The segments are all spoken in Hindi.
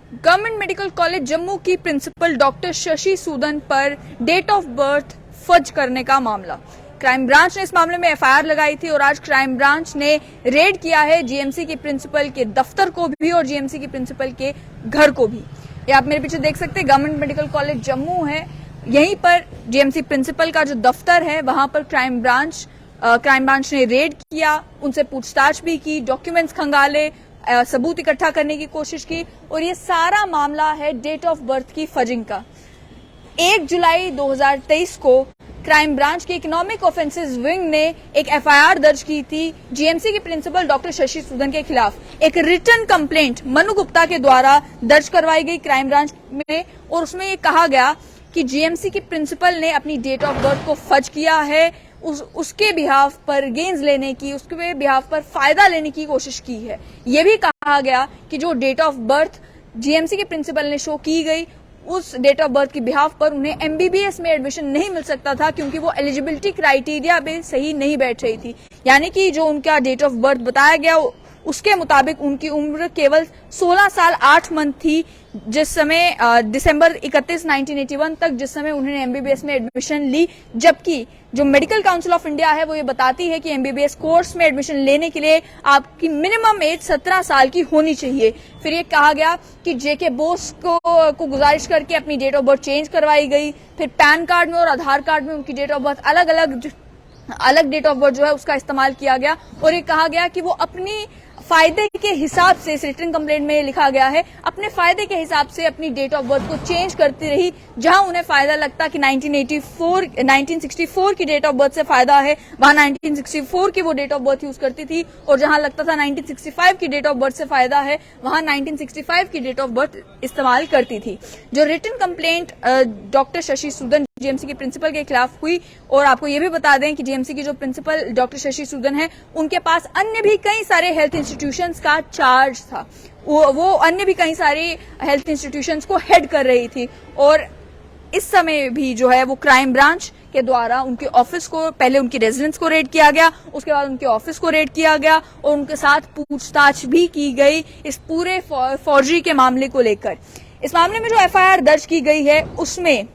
गवर्नमेंट मेडिकल कॉलेज जम्मू की प्रिंसिपल डॉक्टर शशि सूदन पर डेट ऑफ बर्थ फर्ज करने का मामला। क्राइम ब्रांच ने इस मामले में एफआईआर लगाई थी और आज क्राइम ब्रांच ने रेड किया है जीएमसी के प्रिंसिपल के दफ्तर को भी और जीएमसी के प्रिंसिपल के घर को भी। ये आप मेरे पीछे देख सकते हैं, गवर्नमेंट मेडिकल कॉलेज जम्मू है। यहीं पर जीएमसी प्रिंसिपल का जो दफ्तर है वहां पर क्राइम ब्रांच ने रेड किया, उनसे पूछताछ भी की, डॉक्यूमेंट्स खंगाले, सबूत इकट्ठा करने की कोशिश की और ये सारा मामला है डेट ऑफ बर्थ की फजिंग का। 1 जुलाई 2023 को क्राइम ब्रांच के इकोनॉमिक ऑफेंसेस विंग ने एक एफआईआर दर्ज की थी जीएमसी के प्रिंसिपल डॉक्टर शशि सूदन के खिलाफ। एक रिटन कंप्लेंट मनु गुप्ता के द्वारा दर्ज करवाई गई क्राइम ब्रांच में और उसमें ये कहा गया कि जीएमसी के प्रिंसिपल ने अपनी डेट ऑफ बर्थ को फज किया है, उसके बिहाफ पर गेन्स लेने की, उसके बिहाफ पर फायदा लेने की कोशिश की है। यह भी कहा गया कि जो डेट ऑफ बर्थ जीएमसी के प्रिंसिपल ने शो की गई उस डेट ऑफ बर्थ के बिहाफ पर उन्हें एमबीबीएस में एडमिशन नहीं मिल सकता था क्योंकि वो एलिजिबिलिटी क्राइटेरिया में सही नहीं बैठ रही थी। यानी कि जो उनका डेट ऑफ बर्थ बताया गया उसके मुताबिक उनकी उम्र केवल 16 साल 8 मंथ थी जिस समय दिसंबर 31, 1981 तक, जिस समय उन्होंने एमबीबीएस में एडमिशन ली। जबकि जो मेडिकल काउंसिल ऑफ इंडिया है वो ये बताती है कि एमबीबीएस कोर्स में एडमिशन लेने के लिए आपकी मिनिमम एज 17 साल की होनी चाहिए। फिर ये कहा गया कि जेके बोस को गुजारिश करके अपनी डेट ऑफ बर्थ चेंज करवाई गई। फिर पैन कार्ड में और आधार कार्ड में उनकी डेट ऑफ बर्थ अलग डेट ऑफ बर्थ जो है उसका इस्तेमाल किया गया और ये कहा गया कि वो अपनी फायदे के हिसाब से, इस रिटन कंप्लेंट में लिखा गया है, अपने फायदे के हिसाब से अपनी डेट ऑफ बर्थ को चेंज करती रही। जहां उन्हें फायदा लगता कि 1964 की डेट ऑफ बर्थ से फायदा है वहां 1964 की वो डेट ऑफ बर्थ यूज करती थी और जहां लगता था 1965 की डेट ऑफ बर्थ से फायदा है वहां 1965 की डेट ऑफ बर्थ इस्तेमाल करती थी। जो written complaint doctor Shashi Sudan GMC के प्रिंसिपल के खिलाफ हुई, और आपको ये भी बता दें कि जीएमसी के जो प्रिंसिपल डॉक्टर शशि सूदन है उनके पास अन्य भी कई सारे हेल्थ इंस्टीट्यूशंस का चार्ज था। वो अन्य भी कई सारे हेल्थ इंस्टीट्यूशंस को हेड कर रही थी और इस समय भी जो है वो क्राइम ब्रांच के द्वारा उनके ऑफिस को, पहले उनकी रेजिडेंस को रेड किया गया, उसके बाद उनके ऑफिस को रेड किया गया और उनके साथ पूछताछ भी की गई इस पूरे फॉर्जरी के मामले को लेकर। इस मामले में जो एफआईआर दर्ज की गई है उसमें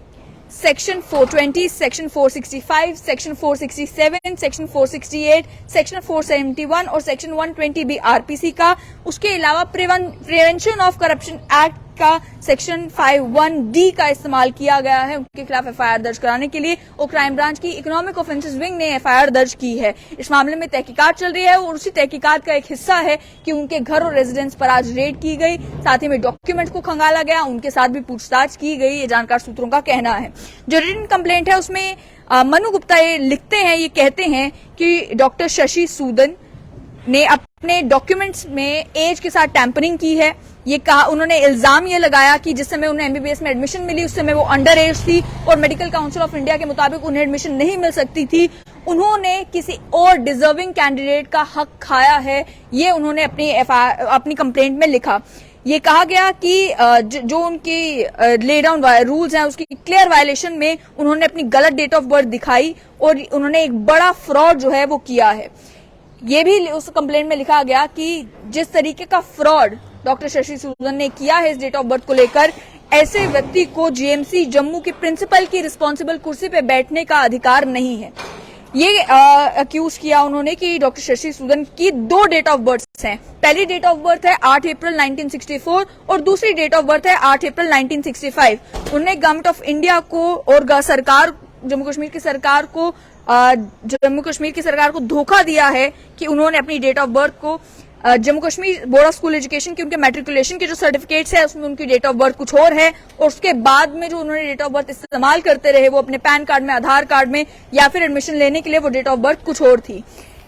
section 420, section 465, section 467, section 468, section 471 और सेक्शन 120 भी आरपीसी का, उसके अलावा प्रिवेंशन ऑफ करप्शन एक्ट का सेक्शन 51D का इस्तेमाल किया गया है उनके खिलाफ एफआईआर दर्ज कराने के लिए और क्राइम ब्रांच की इकोनॉमिक ऑफेंसेस विंग ने एफआईआर दर्ज की है। इस मामले में तहकीकात चल रही है और उसी तहकीकात का एक हिस्सा है कि उनके घर और रेजिडेंस पर आज रेड की गई, साथ ही में डॉक्यूमेंट्स को खंगाला गया, उनके साथ भी पूछताछ की गई, ये जानकार सूत्रों का कहना है। जो रिटन कंप्लेंट है उसमें मनु गुप्ता ये लिखते हैं, ये कहते हैं कि डॉक्टर शशि सूदन ने अपने डॉक्यूमेंट्स में एज के साथ टैंपरिंग की है। ये कहा, उन्होंने इल्जाम ये लगाया कि जिस समय उन्हें एमबीबीएस में एडमिशन मिली उस समय वो अंडर एज थी और मेडिकल काउंसिल ऑफ इंडिया के मुताबिक उन्हें एडमिशन नहीं मिल सकती थी। उन्होंने किसी और डिजर्विंग कैंडिडेट का हक खाया है, ये उन्होंने अपनी कंप्लेंट में लिखा। ये कहा गया कि जो उनकी ले डाउन रूल्स हैं उसकी क्लियर वायलेशन में उन्होंने अपनी गलत डेट ऑफ बर्थ दिखाई और उन्होंने एक बड़ा फ्रॉड जो है वो किया है। ये भी उस कंप्लेंट में लिखा गया कि जिस तरीके का फ्रॉड डॉक्टर शशि सूदन ने किया है इस डेट ऑफ बर्थ को लेकर, ऐसे व्यक्ति को जीएमसी जम्मू के प्रिंसिपल की रिस्पॉन्सिबल कुर्सी पे बैठने का अधिकार नहीं है। ये अक्यूज किया उन्होंने कि डॉक्टर शशि सूदन की 2 डेट ऑफ बर्थ हैं। पहली डेट ऑफ बर्थ है 8 अप्रैल 1964 और दूसरी डेट ऑफ बर्थ है 8 अप्रैल 1965। उन्होंने गवर्नमेंट ऑफ इंडिया को और सरकार, जम्मू कश्मीर की सरकार को धोखा दिया है कि उन्होंने अपनी डेट ऑफ बर्थ को Jammu Kashmir board of school education के उनके मैट्रिकुलेशन के जो सर्टिफिकेट्स है उसमें उनकी डेट ऑफ बर्थ कुछ और है और उसके बाद में जो उन्होंने डेट ऑफ बर्थ इस्तेमाल करते रहे वो अपने पैन कार्ड में, आधार कार्ड में या फिर एडमिशन लेने के लिए वो डेट ऑफ बर्थ कुछ और थी।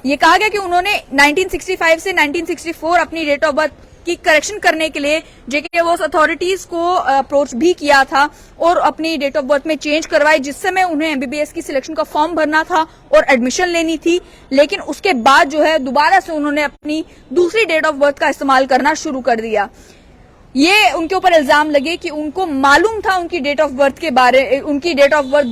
ये कहा गया कि उन्होंने 1965 से 1964 अपनी डेट ऑफ बर्थ की करेक्शन करने के लिए जेके बोस अथॉरिटीज को अप्रोच भी किया था और अपनी डेट ऑफ बर्थ में चेंज करवाई, जिस समय उन्हें एमबीबीएस की सिलेक्शन का फॉर्म भरना था और एडमिशन लेनी थी। लेकिन उसके बाद जो है दोबारा से उन्होंने अपनी दूसरी डेट ऑफ बर्थ का इस्तेमाल करना शुरू कर दिया। ये उनके ऊपर इल्जाम लगे कि उनको मालूम था उनकी डेट ऑफ बर्थ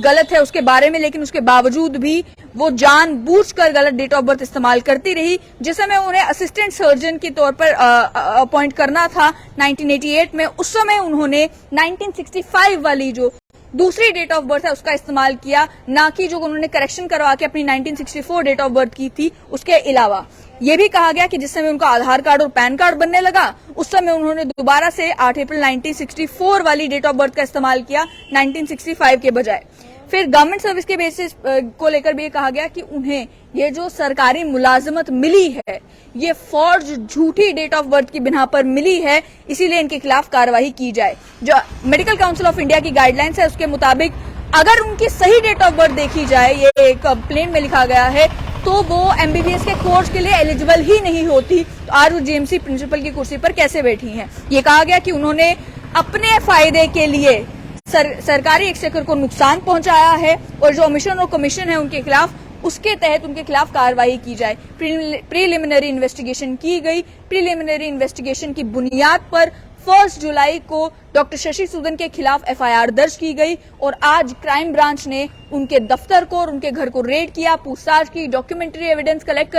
गलत है उसके बारे में, लेकिन उसके बावजूद भी वो जानबूझकर गलत डेट ऑफ बर्थ इस्तेमाल करती रही। जिस समय उन्हें असिस्टेंट सर्जन के तौर पर अपॉइंट करना था 1988 में, उस समय उन्होंने 1965 वाली जो दूसरी डेट ऑफ बर्थ है उसका इस्तेमाल किया, ना कि जो उन्होंने करेक्शन करवा के अपनी 1964 डेट ऑफ बर्थ की थी उसके अलावा। ये भी कहा गया कि जिस समय उनका आधार कार्ड और पैन कार्ड बनने लगा उस समय उन्होंने दोबारा से 8 अप्रैल 1964 वाली डेट ऑफ बर्थ का इस्तेमाल किया 1965 के बजाय। फिर गवर्नमेंट सर्विस के बेसिस को लेकर भी कहा गया कि उन्हें ये जो सरकारी मुलाजमत मिली है ये फॉर्ज झूठी डेट ऑफ बर्थ की बिना पर मिली है, इसीलिए इनके खिलाफ कार्रवाई की जाए। जो मेडिकल काउंसिल ऑफ इंडिया की गाइडलाइंस है उसके मुताबिक अगर उनकी सही डेट ऑफ बर्थ देखी जाए, ये कंप्लेंट में लिखा गया है, तो वो एमबीबीएस के कोर्स के लिए एलिजिबल ही नहीं होती, तो आज वो जीएमसी प्रिंसिपल की कुर्सी पर कैसे बैठी हैं। ये कहा गया कि उन्होंने अपने फायदे के लिए सरकारी एक्सचेकर को नुकसान पहुंचाया है और जो ओमिशन और कमीशन है उनके खिलाफ, उसके तहत उनके खिलाफ कार्रवाई की जाए। प्रीलिमिनरी इन्वेस्टिगेशन की गई। प्रीलिमिनरी इन्वेस्टिगेशन की बुनियाद पर 1 जुलाई को डॉक्टर शशि सूदन के खिलाफ एफआईआर दर्ज की गई और आज क्राइम ब्रांच ने उनके दफ्तर को और उनके घर को रेड किया, पूछताछ की, डॉक्यूमेंट्री एविडेंस कलेक्ट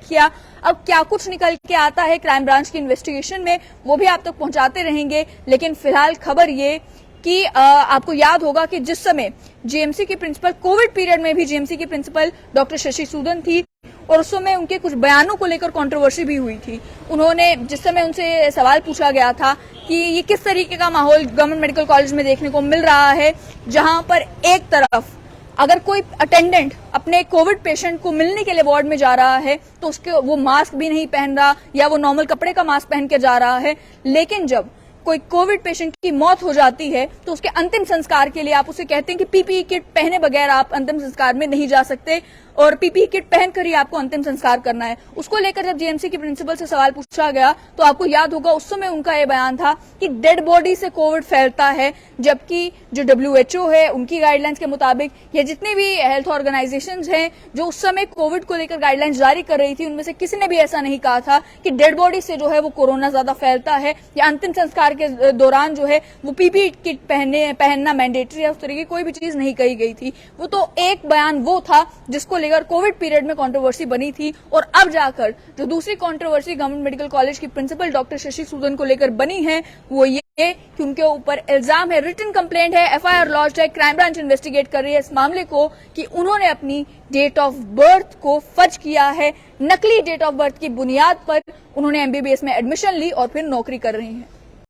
किया। अब क्या कुछ निकल के आता है क्राइम ब्रांच की इन्वेस्टिगेशन में वो भी आप तक पहुंचाते रहेंगे, लेकिन फिलहाल खबर ये कि आपको याद होगा कि जिस समय जीएमसी की प्रिंसिपल, कोविड पीरियड में भी जीएमसी की प्रिंसिपल डॉक्टर शशि सूदन थी और उस समय उनके कुछ बयानों को लेकर कंट्रोवर्सी भी हुई थी। उन्होंने जिस समय उनसे सवाल पूछा गया था कि ये किस तरीके का माहौल गवर्नमेंट मेडिकल कॉलेज में देखने को मिल रहा है, जहां पर एक तरफ अगर कोई अटेंडेंट अपने कोविड पेशेंट को मिलने के लिए वार्ड में जा रहा है तो उसके वो मास्क भी नहीं पहन रहा या वो नॉर्मल कपड़े का मास्क पहन के जा रहा है, लेकिन जब कोई कोविड पेशेंट की मौत हो जाती है तो उसके अंतिम संस्कार के लिए आप उसे कहते हैं कि पीपीई किट पहने बगैर आप अंतिम संस्कार में नहीं जा सकते और पीपीई किट पहनकर ही आपको अंतिम संस्कार करना है। उसको लेकर जब जीएमसी के प्रिंसिपल से सवाल पूछा गया तो आपको याद होगा उस समय उनका यह बयान था कि डेड बॉडी से कोविड फैलता है, जबकि जो WHO है उनकी गाइडलाइंस के मुताबिक या जितने भी हेल्थ ऑर्गेनाइजेशंस हैं जो उस समय कोविड को लेकर गाइडलाइंस जारी कर रही थी, उनमें से किसी ने भी ऐसा नहीं कहा था कि डेड बॉडी से जो है वो कोरोना ज्यादा फैलता है या अंतिम संस्कार के दौरान जो है वो पीपीई किट पहनना मैंडेटरी है, उस तरह की कोई भी चीज नहीं कही गई थी। वो तो एक बयान वो था जिसको लेकर कोविड पीरियड में कंट्रोवर्सी बनी थी और अब जाकर जो दूसरी कंट्रोवर्सी गवर्नमेंट मेडिकल कॉलेज की प्रिंसिपल डॉक्टर शशि सूदन को लेकर बनी है वो ये कि उनके ऊपर इल्जाम है, रिटन कंप्लेंट है, एफआईआर लॉन्च है, क्राइम ब्रांच इन्वेस्टिगेट कर रही है इस मामले को कि उन्होंने अपनी डेट ऑफ बर्थ को फर्ज किया है। नकली डेट ऑफ बर्थ की बुनियाद पर उन्होंने एमबीबीएस में एडमिशन ली और फिर नौकरी कर रही हैं।